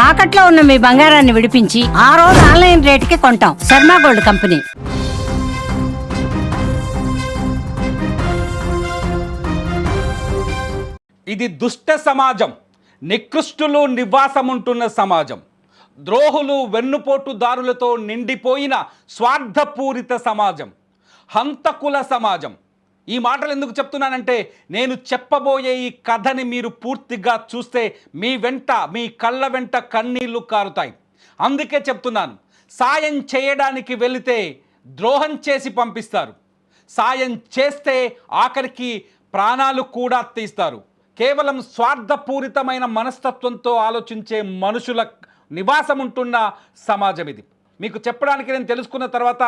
తాకట్లో ఉన్న మీ బంగారాన్ని విడిపించి ఆ రోజు ఆన్లైన్ రేటుకి కొంటాం. Sharma gold company. ఇది దుష్ట సమాజం, నికృష్టులు నివాసముంటున్న సమాజం, ద్రోహులు వెన్నుపోటుదారులతో నిండిపోయిన స్వార్థపూరిత సమాజం, హంతకుల సమాజం. ఈ మాటలు ఎందుకు చెప్తున్నానంటే, నేను చెప్పబోయే ఈ కథని మీరు పూర్తిగా చూస్తే మీ కళ్ళ వెంట కన్నీళ్లు కారుతాయి. అందుకే చెప్తున్నాను, సాయం చేయడానికి వెళితే ద్రోహం చేసి పంపిస్తారు, సాయం చేస్తే ఆఖరికి ప్రాణాలు కూడా తీస్తారు. కేవలం స్వార్థపూరితమైన మనస్తత్వంతో ఆలోచించే మనుషుల నివాసం ఉంటున్న సమాజం ఇది. మీకు చెప్పడానికి నేను తెలుసుకున్న తర్వాత,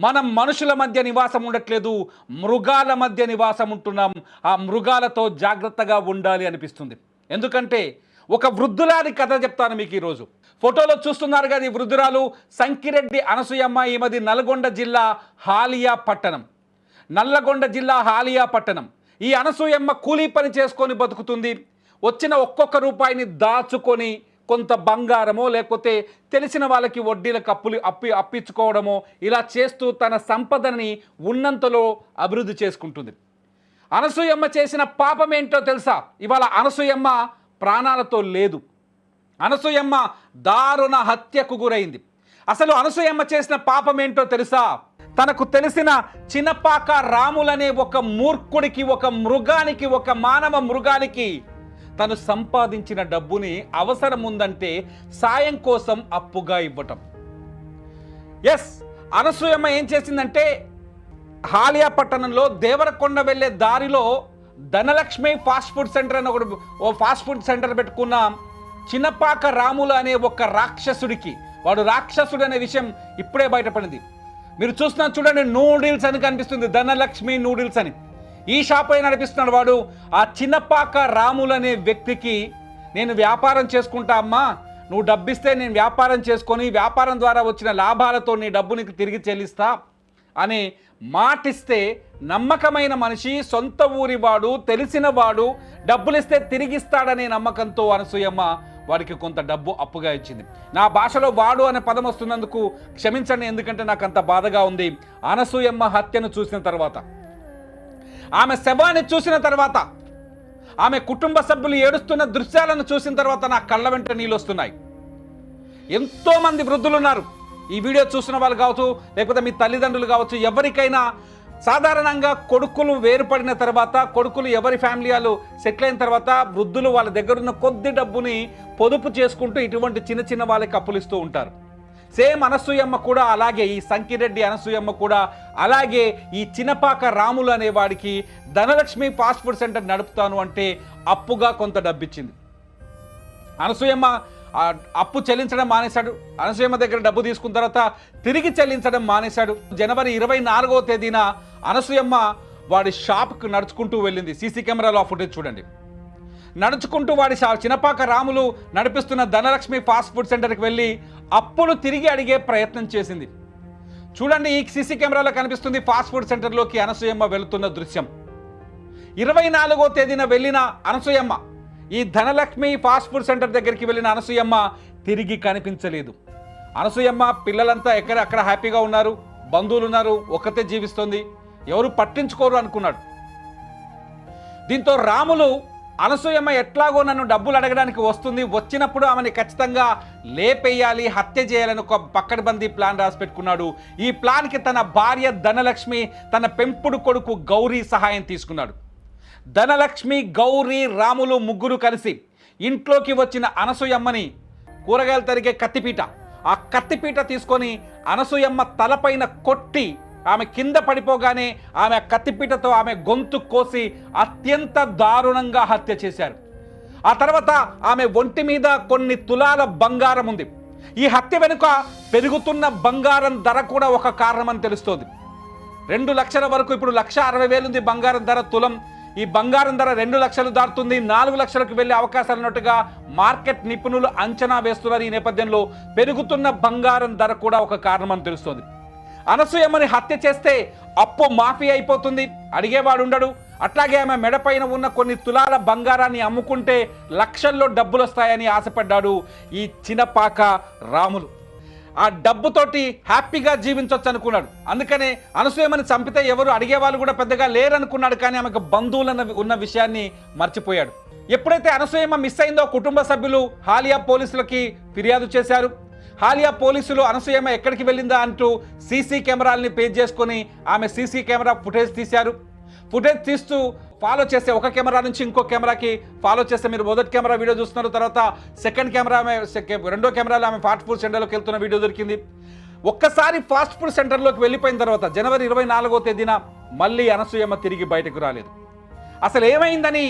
మనం మనుషుల మధ్య నివాసం ఉండట్లేదు, మృగాల మధ్య నివాసం ఉంటున్నాం. ఆ మృగాలతో జాగ్రత్తగా ఉండాలి అనిపిస్తుంది. ఎందుకంటే ఒక వృద్ధురాలి కథ చెప్తాను మీకు ఈరోజు. ఫోటోలో చూస్తున్నారు కదా, ఈ వృద్ధురాలు సంకిరెడ్డి అనసూయమ్మ. ఈమెది నల్గొండ జిల్లా హాలియా పట్టణం. నల్లగొండ జిల్లా హాలియా పట్టణం. ఈ అనసూయమ్మ కూలీ పని చేసుకొని బతుకుతుంది. వచ్చిన ఒక్కొక్క రూపాయిని దాచుకొని కొంత బంగారమో లేకపోతే తెలిసిన వాళ్ళకి వడ్డీలకు అప్పించుకోవడమో ఇలా చేస్తూ తన సంపదని ఉన్నంతలో అభివృద్ధి చేసుకుంటుంది. అనసూయమ్మ చేసిన పాపం ఏంటో తెలుసా? ఇవాళ అనసూయమ్మ ప్రాణాలతో లేదు. అనసూయమ్మ దారుణ హత్యకు గురైంది. అసలు అనసూయమ్మ చేసిన పాపం ఏంటో తెలుసా? తనకు తెలిసిన చినపాక రాములనే ఒక మూర్ఖుడికి, ఒక మృగానికి, ఒక మానవ మృగానికి తను సంపాదించిన డబ్బుని అవసరం ఉందంటే సాయం కోసం అప్పుగా ఇవ్వటం. ఎస్, అనసూయమ్మ ఏం చేసిందంటే, హాలియా పట్టణంలో దేవరకొండ వెళ్ళే దారిలో ధనలక్ష్మి ఫాస్ట్ ఫుడ్ సెంటర్ అని ఓ ఫాస్ట్ ఫుడ్ సెంటర్ పెట్టుకున్న చినపాక రాములు అనే ఒక రాక్షసుడికి, వాడు రాక్షసుడు అనే విషయం ఇప్పుడే బయటపడింది. మీరు చూస్తున్నారు చూడండి, నూడిల్స్ అని కనిపిస్తుంది, ధనలక్ష్మి నూడిల్స్ అని. ఈ షాప్ అయినా నడిపిస్తున్నాడు వాడు. ఆ చిన్నపాక రాములు అనే వ్యక్తికి, నేను వ్యాపారం చేసుకుంటా అమ్మా, నువ్వు డబ్బిస్తే నేను వ్యాపారం చేసుకొని వ్యాపారం ద్వారా వచ్చిన లాభాలతో నీ డబ్బు నీకు తిరిగి చెల్లిస్తా అని మాటిస్తే, నమ్మకమైన మనిషి, సొంత ఊరి వాడు, తెలిసిన వాడు, డబ్బులిస్తే తిరిగిస్తాడనే నమ్మకంతో అనసూయమ్మ వాడికి కొంత డబ్బు అప్పుగా ఇచ్చింది. నా భాషలో వాడు అనే పదం వస్తున్నందుకు క్షమించండి, ఎందుకంటే నాకు అంత బాధగా ఉంది. అనసూయమ్మ హత్యను చూసిన తర్వాత, ఆమె శవాన్ని చూసిన తర్వాత, ఆమె కుటుంబ సభ్యులు ఏడుస్తున్న దృశ్యాలను చూసిన తర్వాత నా కళ్ళ వెంట నీళ్ళు వస్తున్నాయి. ఎంతోమంది వృద్ధులు ఉన్నారు. ఈ వీడియో చూసిన వాళ్ళు కావచ్చు, లేకపోతే మీ తల్లిదండ్రులు కావచ్చు, ఎవరికైనా సాధారణంగా కొడుకులు వేరుపడిన తర్వాత, కొడుకులు ఎవరి ఫ్యామిలీ వాళ్ళు సెటిల్ అయిన తర్వాత, వృద్ధులు వాళ్ళ దగ్గర ఉన్న కొద్ది డబ్బుని పొదుపు చేసుకుంటూ ఇటువంటి చిన్న చిన్న వాళ్ళకి అప్పులు ఇస్తూ ఉంటారు. సేమ్ అనసూయమ్మ కూడా అలాగే, ఈ సంకిరెడ్డి అనసూయమ్మ కూడా అలాగే ఈ చినపాక రాములు అనేవాడికి ధనలక్ష్మి ఫాస్ట్ ఫుడ్ సెంటర్ నడుపుతాను అంటే అప్పుగా కొంత డబ్బిచ్చింది. అనసూయమ్మ అప్పు చెల్లించడం మానేశాడు. అనసూయమ్మ దగ్గర డబ్బు తీసుకున్న తర్వాత తిరిగి చెల్లించడం మానేశాడు. జనవరి 24వ తేదీన అనసూయమ్మ వాడి షాప్కి నడుచుకుంటూ వెళ్ళింది. సీసీ కెమెరాలో ఆ ఫుటేజ్ చూడండి. నడుచుకుంటూ వాడి చినపాక రాములు నడిపిస్తున్న ధనలక్ష్మి ఫాస్ట్ ఫుడ్ సెంటర్కి వెళ్ళి అప్పులు తిరిగి అడిగే ప్రయత్నం చేసింది. చూడండి, ఈ సీసీ కెమెరాలో కనిపిస్తుంది ఫాస్ట్ ఫుడ్ సెంటర్లోకి అనసూయమ్మ వెళుతున్న దృశ్యం. 24వ తేదీన వెళ్ళిన అనసూయమ్మ, ఈ ధనలక్ష్మి ఫాస్ట్ ఫుడ్ సెంటర్ దగ్గరికి వెళ్ళిన అనసూయమ్మ తిరిగి కనిపించలేదు. అనసూయమ్మ పిల్లలంతా అక్కడ హ్యాపీగా ఉన్నారు, బంధువులు ఉన్నారు, ఒక్కతే జీవిస్తుంది, ఎవరు పట్టించుకోరు అనుకున్నాడు. దీంతో రాములు, అనసూయమ్మ ఎట్లాగో నన్ను డబ్బులు అడగడానికి వస్తుంది, వచ్చినప్పుడు ఆమెని ఖచ్చితంగా లేపేయాలి, హత్య చేయాలని ఒక పక్కడబందీ ప్లాన్ రాసి పెట్టుకున్నాడు. ఈ ప్లాన్కి తన భార్య ధనలక్ష్మి, తన పెంపుడు కొడుకు గౌరీ సహాయం తీసుకున్నాడు. ధనలక్ష్మి, గౌరీ, రాములు ముగ్గురు కలిసి ఇంట్లోకి వచ్చిన అనసూయమ్మని, కూరగాయలు తరిగే కత్తిపీట, ఆ కత్తిపీట తీసుకొని అనసూయమ్మ తలపైన కొట్టి ఆమె కింద పడిపోగానే ఆమె కత్తిపీటతో ఆమె గొంతు కోసి అత్యంత దారుణంగా హత్య చేశారు. ఆ తర్వాత ఆమె ఒంటి మీద కొన్ని తులాల బంగారం ఉంది. ఈ హత్య వెనుక పెరుగుతున్న బంగారం ధర కూడా ఒక కారణమని తెలుస్తోంది. 2 లక్షల వరకు, ఇప్పుడు 1,60,000 ఉంది బంగారం ధర తులం. ఈ బంగారం ధర 2 లక్షలు దాటుతుంది, 4 లక్షలకు వెళ్ళే అవకాశాలు ఉన్నట్టుగా మార్కెట్ నిపుణులు అంచనా వేస్తున్నారు. ఈ నేపథ్యంలో పెరుగుతున్న బంగారం ధర కూడా ఒక కారణమని తెలుస్తోంది. అనసూయమ్మని హత్య చేస్తే అప్పు మాఫీ అయిపోతుంది, అడిగేవాడు ఉండడు. అట్లాగే ఆమె మెడపైన ఉన్న కొన్ని తులాల బంగారాన్ని అమ్ముకుంటే లక్షల్లో డబ్బులు వస్తాయని ఆశపడ్డాడు ఈ చినపాక రాములు. ఆ డబ్బుతోటి హ్యాపీగా జీవించవచ్చు అనుకున్నాడు. అందుకనే అనసూయమని చంపితే ఎవరు అడిగేవాళ్ళు కూడా పెద్దగా లేరనుకున్నాడు. కానీ ఆమెకు బంధువులు ఉన్న విషయాన్ని మర్చిపోయాడు. ఎప్పుడైతే అనసూయమ్మ మిస్ అయిందో కుటుంబ సభ్యులు హాలియా పోలీసులకి ఫిర్యాదు చేశారు. హాలియా పోలీసులు అనసూయమ్మ ఎక్కడికి వెళ్ళిందా అంటూ సీసీ కెమెరాలని పేజ్ చేసుకొని ఆమె సీసీ కెమెరా ఫుటేజ్ తీశారు. ఫుటేజ్ తీస్తూ ఫాలో చేస్తే ఒక కెమెరా నుంచి ఇంకో కెమెరాకి ఫాలో చేస్తే మీరు మొదటి కెమెరా వీడియో చూస్తున్నారు. తర్వాత సెకండ్ కెమెరా రెండో కెమెరాలో ఆమె ఫాస్ట్ ఫుడ్ సెంటర్లోకి వెళ్తున్న వీడియో దొరికింది. ఒక్కసారి ఫాస్ట్ ఫుడ్ సెంటర్లోకి వెళ్ళిపోయిన తర్వాత జనవరి 24వ తేదీన మళ్ళీ అనసూయమ్మ తిరిగి బయటకు రాలేదు. అసలు ఏమైందని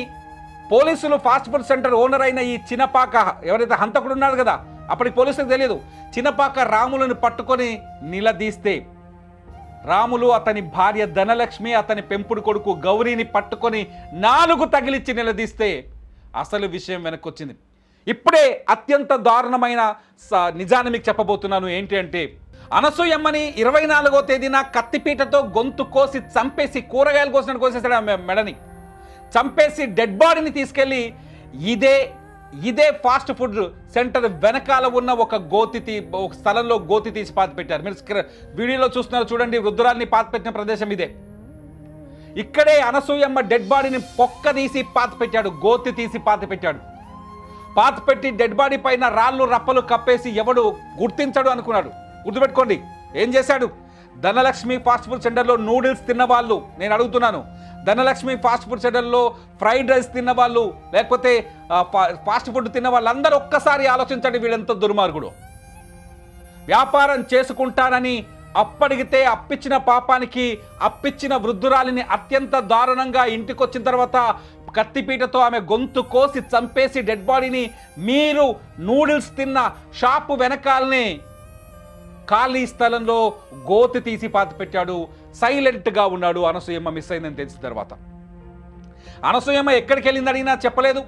పోలీసులు ఫాస్ట్ ఫుడ్ సెంటర్ ఓనర్ అయిన ఈ చినపాక ఎవరైతే హంతకుడు ఉన్నాడు కదా, అప్పటికి పోలీసులకు తెలియదు. చినపాక రాములను పట్టుకొని నిలదీస్తే రాములు అతని భార్య ధనలక్ష్మి అతని పెంపుడు కొడుకు గౌరీని పట్టుకొని 4 తగిలిచ్చి నిలదీస్తే అసలు విషయం వెనక్కొచ్చింది. ఇప్పుడే అత్యంత దారుణమైన నిజాన్ని మీకు చెప్పబోతున్నాను. ఏంటి అంటే అనసూయమ్మని 24వ తేదీన కత్తిపీటతో గొంతు కోసి చంపేసి కూరగాయలు కోసినట్టు కోసేసాడు ఆమె మెడని. చంపేసి డెడ్ బాడీని తీసుకెళ్ళి ఇదే ఫాస్ట్ ఫుడ్ సెంటర్ వెనకాల ఉన్న ఒక స్థలంలో గోతి తీసి పాతి పెట్టారు. మీరు వీడియోలో చూస్తున్నారు చూడండి, వృద్ధురాల్ని పాతి పెట్టిన ప్రదేశం ఇదే. ఇక్కడే అనసూయమ్మ డెడ్ బాడీని పొక్క తీసి పాతి పెట్టాడు, గోతి తీసి పాతి పెట్టాడు. పాతి పెట్టి డెడ్ బాడీ పైన రాళ్ళు రప్పలు కప్పేసి ఎవడు గుర్తించడు అనుకున్నాడు. గుర్తుపెట్టుకోండి ఏం చేశాడు. ధనలక్ష్మి ఫాస్ట్ ఫుడ్ సెంటర్లో నూడిల్స్ తిన్నవాళ్ళు, నేను అడుగుతున్నాను, ధనలక్ష్మి ఫాస్ట్ ఫుడ్ సెంటర్లో ఫ్రైడ్ రైస్ తిన్నవాళ్ళు లేకపోతే ఫాస్ట్ ఫుడ్ తిన్న వాళ్ళందరూ ఒక్కసారి ఆలోచించండి, వీళ్ళెంత దుర్మార్గుడు. వ్యాపారం చేసుకుంటానని అప్పడిగితే అప్పిచ్చిన పాపానికి అప్పిచ్చిన వృద్ధురాలిని అత్యంత దారుణంగా ఇంటికి వచ్చిన తర్వాత కత్తిపీటతో ఆమె గొంతు కోసి చంపేసి డెడ్ బాడీని మీరు నూడిల్స్ తిన్న షాపు వెనకాలనే ఖాళీ స్థలంలో గోతి తీసి పాతి పెట్టాడు. సైలెంట్గా ఉన్నాడు. అనసూయమ్మ మిస్ అయిందని తెలిసిన తర్వాత అనసూయమ్మ ఎక్కడికి వెళ్ళింది అడిగినా చెప్పలేదు.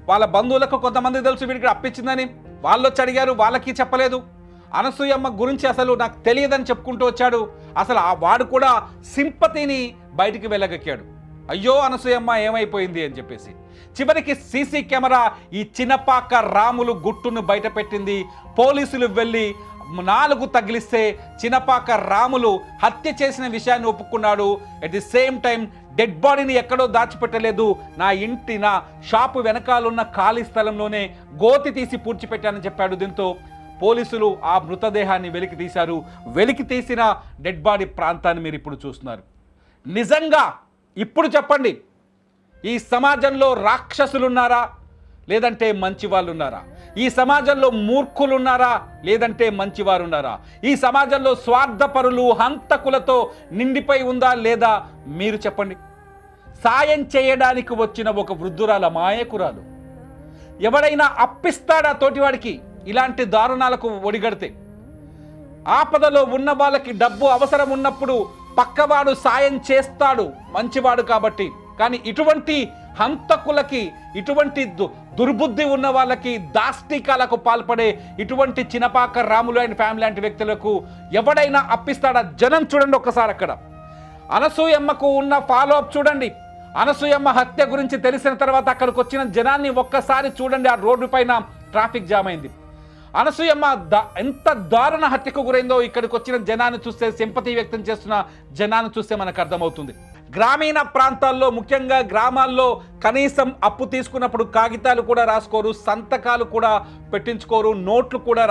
వాళ్ళ బంధువులకు కొంతమంది తెలుసు వీడికి అప్పించిందని, వాళ్ళు వచ్చి అడిగారు, వాళ్ళకి చెప్పలేదు. అనసూయమ్మ గురించి అసలు నాకు తెలియదని చెప్పుకుంటూ వచ్చాడు. అసలు వాడు కూడా సింపతిని బయటికి వెళ్ళగక్కాడు. అయ్యో అనసూయమ్మ ఏమైపోయింది అని చెప్పేసి. చివరికి సీసీ కెమెరా ఈ చినపాక రాములు గుట్టును బయట పెట్టింది. పోలీసులు వెళ్ళి 4 తగిలిస్తే చినపాక రాములు హత్య చేసిన విషయాన్ని ఒప్పుకున్నాడు. At the same time dead బాడీని ఎక్కడో దాచిపెట్టలేదు, నా షాపు వెనకాలన్న ఖాళీ స్థలంలోనే గోతి తీసి పూడ్చిపెట్టానని చెప్పాడు. దీంతో పోలీసులు ఆ మృతదేహాన్ని వెలికి తీశారు. వెలికి తీసిన డెడ్ బాడీ ప్రాంతాన్ని మీరు ఇప్పుడు చూస్తున్నారు. నిజంగా ఇప్పుడు చెప్పండి, ఈ సమాజంలో రాక్షసులున్నారా లేదంటే మంచి వాళ్ళు ఉన్నారా? ఈ సమాజంలో మూర్ఖులు ఉన్నారా లేదంటే మంచివారు ఉన్నారా? ఈ సమాజంలో స్వార్థపరులు హంతకులతో నిండిపోయి ఉందా లేదా? మీరు చెప్పండి. సాయం చేయడానికి వచ్చిన ఒక వృద్ధురాల మాయకురాలు ఎవడైనా అప్పిస్తాడా తోటివాడికి? ఇలాంటి దారుణాలకు ఒడిగడితే ఆపదలో ఉన్న వాళ్ళకి డబ్బు అవసరం ఉన్నప్పుడు పక్కవాడు సాయం చేస్తాడు, మంచివాడు కాబట్టి. కానీ ఇటువంటి హంతకులకి, ఇటువంటి దుర్బుద్ధి ఉన్న వాళ్ళకి, దాష్టికాలకు పాల్పడే ఇటువంటి చినపాక రాములు అండ్ ఫ్యామిలీ లాంటి వ్యక్తులకు ఎవడైనా అప్పిస్తాడా? జనం చూడండి ఒక్కసారి. అక్కడ అనసూయమ్మకు ఉన్న ఫాలో అప్ చూడండి. అనసూయమ్మ హత్య గురించి తెలిసిన తర్వాత అక్కడికి వచ్చిన జనాన్ని ఒక్కసారి చూడండి. ఆ రోడ్డు పైన ట్రాఫిక్ జామ్ అయింది. అనసూయమ్మ ఎంత దారుణ హత్యకు గురైందో ఇక్కడికి వచ్చిన జనాన్ని చూస్తే, సింపతి వ్యక్తం చేస్తున్న జనాన్ని చూస్తే మనకు అర్థమవుతుంది. గ్రామీణ ప్రాంతాల్లో, ముఖ్యంగా గ్రామాల్లో కనీసం అప్పు తీసుకున్నప్పుడు కాగితాలు కూడా రాసుకోరు, సంతకాలు కూడా పెట్టించుకోరు, నోట్లు కూడా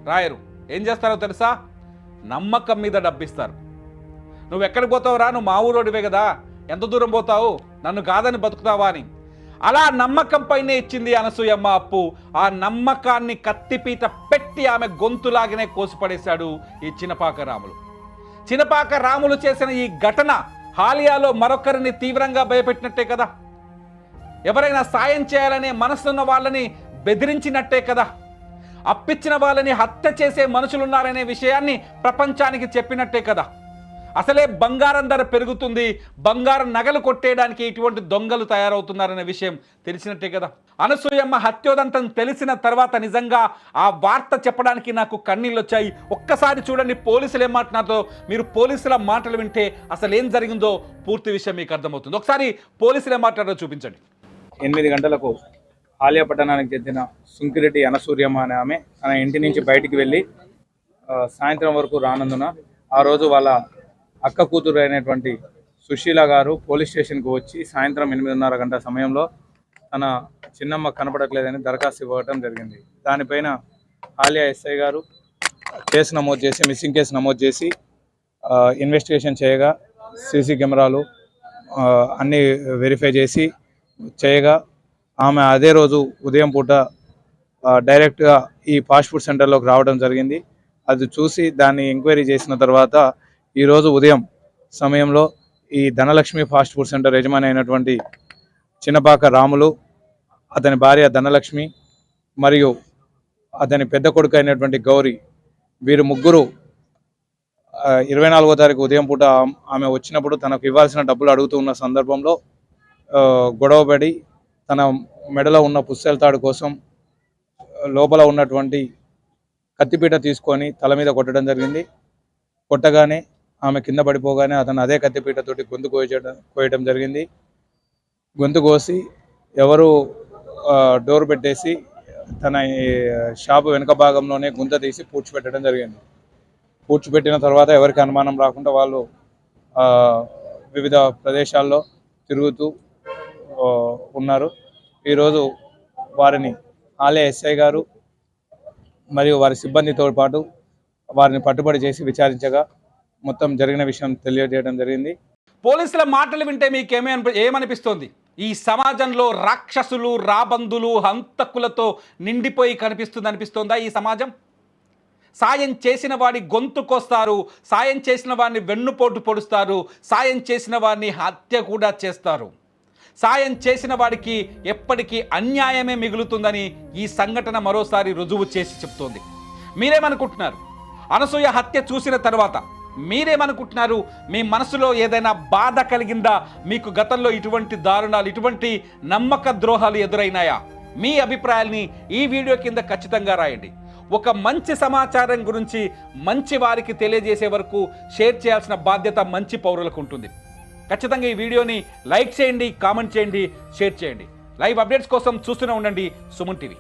రాయరు. ఏం చేస్తారో తెలుసా? నమ్మకం మీద డబ్బిస్తారు. నువ్వు ఎక్కడికి పోతావు రా, నువ్వు మా ఊరోడివే కదా, ఎంత దూరం పోతావు, నన్ను కాదని బతుకుతావా అని. అలా నమ్మకం పైనే ఇచ్చింది అనసూయమ్మ అప్పు. ఆ నమ్మకాన్ని కత్తిపీట పెట్టి ఆమె గొంతులాగానే కోసిపడేశాడు ఈ చినపాక రాములు. చినపాక రాములు చేసిన ఈ ఘటన హాలియాలో మరొకరిని తీవ్రంగా భయపెట్టినట్టే కదా, ఎవరైనా సాయం చేయాలనే మనసున్న వాళ్ళని బెదిరించినట్టే కదా, అప్పిచ్చిన వాళ్ళని హత్య చేసే మనుషులున్నారనే విషయాన్ని ప్రపంచానికి చెప్పినట్టే కదా. అసలే బంగారం ధర పెరుగుతుంది, బంగారం నగలు కొట్టేయడానికి ఇటువంటి దొంగలు తయారవుతున్నారనే విషయం తెలిసినట్టే కదా. అనసూయమ్మ హత్యోదంతం తెలిసిన తర్వాత నిజంగా ఆ వార్త చెప్పడానికి నాకు కన్నీళ్ళు వచ్చాయి. ఒక్కసారి చూడండి పోలీసులు ఏం మాట్లాడుతారో. మీరు పోలీసుల మాటలు వింటే అసలు ఏం జరిగిందో పూర్తి విషయం మీకు అర్థమవుతుంది. ఒకసారి పోలీసులు ఏం మాట్లాడారో చూపించండి. 8 గంటలకు ఆలియా పట్టణానికి చెందిన సుంకిరెడ్డి అనసూయమ్మ అనే ఆమె తన ఇంటి నుంచి బయటికి వెళ్ళి సాయంత్రం వరకు రానందున ఆ రోజు వాళ్ళ అక్క కూతురు అయినటువంటి సుశీల గారు పోలీస్ స్టేషన్కి వచ్చి సాయంత్రం 8:30 గంటల సమయంలో తన చిన్నమ్మ కనపడట్లేదని దరఖాస్తు ఇవ్వడం జరిగింది. దానిపైన ఆలియా ఎస్ఐ గారు కేసు నమోదు చేసి మిస్సింగ్ కేసు నమోదు చేసి ఇన్వెస్టిగేషన్ చేయగా సీసీ కెమెరాలు అన్నీ వెరిఫై చేసి చేయగా ఆమె అదే రోజు ఉదయం పూట డైరెక్ట్గా ఈ ఫాస్ట్ ఫుడ్ సెంటర్లోకి రావడం జరిగింది. అది చూసి దాన్ని ఎంక్వైరీ చేసిన తర్వాత ఈరోజు ఉదయం సమయంలో ఈ ధనలక్ష్మి ఫాస్ట్ ఫుడ్ సెంటర్ యజమాని అయినటువంటి చిన్నపాక రాములు, అతని భార్య ధనలక్ష్మి మరియు అతని పెద్ద కొడుకు అయినటువంటి గౌరీ, వీరు ముగ్గురు 24వ తారీఖు ఉదయం పూట ఆమె వచ్చినప్పుడు తనకు ఇవ్వాల్సిన డబ్బులు అడుగుతున్న సందర్భంలో గొడవపడి తన మెడలో ఉన్న పుస్తెల తాడు కోసం లోపల ఉన్నటువంటి కత్తిపీట తీసుకొని తల మీద కొట్టడం జరిగింది. కొట్టగానే ఆమె కింద పడిపోగానే అతను అదే కత్తిపీటతోటి గొంతు కోయడం జరిగింది. గొంతు కోసి ఎవరు డోర్ పెట్టేసి తన షాపు వెనుక భాగంలోనే గుంత తీసి పూడ్చిపెట్టడం జరిగింది. పూడ్చిపెట్టిన తర్వాత ఎవరికి అనుమానం రాకుండా వాళ్ళు వివిధ ప్రదేశాల్లో తిరుగుతూ ఉన్నారు. ఈరోజు వారిని ఆలయ ఎస్ఐ గారు మరియు వారి సిబ్బందితో పాటు వారిని పట్టుబడి చేసి విచారించగా మొత్తం జరిగిన విషయం తెలియజేయడం జరిగింది. పోలీసుల మాటలు వింటే మీకు ఏమనిపిస్తోంది? ఈ సమాజంలో రాక్షసులు, రాబందులు, హంతకులతో నిండిపోయి అనిపిస్తోందా ఈ సమాజం? సాయం చేసిన వాడి గొంతు కోస్తారు, సాయం చేసిన వాడిని వెన్నుపోటు పొడుస్తారు, సాయం చేసిన వాడిని హత్య కూడా చేస్తారు. సాయం చేసిన వాడికి ఎప్పటికీ అన్యాయమే మిగులుతుందని ఈ సంఘటన మరోసారి రుజువు చేసి చెప్తోంది. మీరేమనుకుంటున్నారు? అనసూయ హత్య చూసిన తర్వాత మీరేమనుకుంటున్నారు? మీ మనసులో ఏదైనా బాధ కలిగిందా? మీకు గతంలో ఇటువంటి దారుణాలు, ఇటువంటి నమ్మక ద్రోహాలు ఎదురైనాయా? మీ అభిప్రాయాల్ని ఈ వీడియో కింద ఖచ్చితంగా రాయండి. ఒక మంచి సమాచారం గురించి మంచి వారికి తెలియజేసే వరకు షేర్ చేయాల్సిన బాధ్యత మంచి పౌరులకు ఉంటుంది. ఖచ్చితంగా ఈ వీడియోని లైక్ చేయండి, కామెంట్ చేయండి, షేర్ చేయండి. లైవ్ అప్డేట్స్ కోసం చూస్తూనే ఉండండి సుమన్ టీవీ.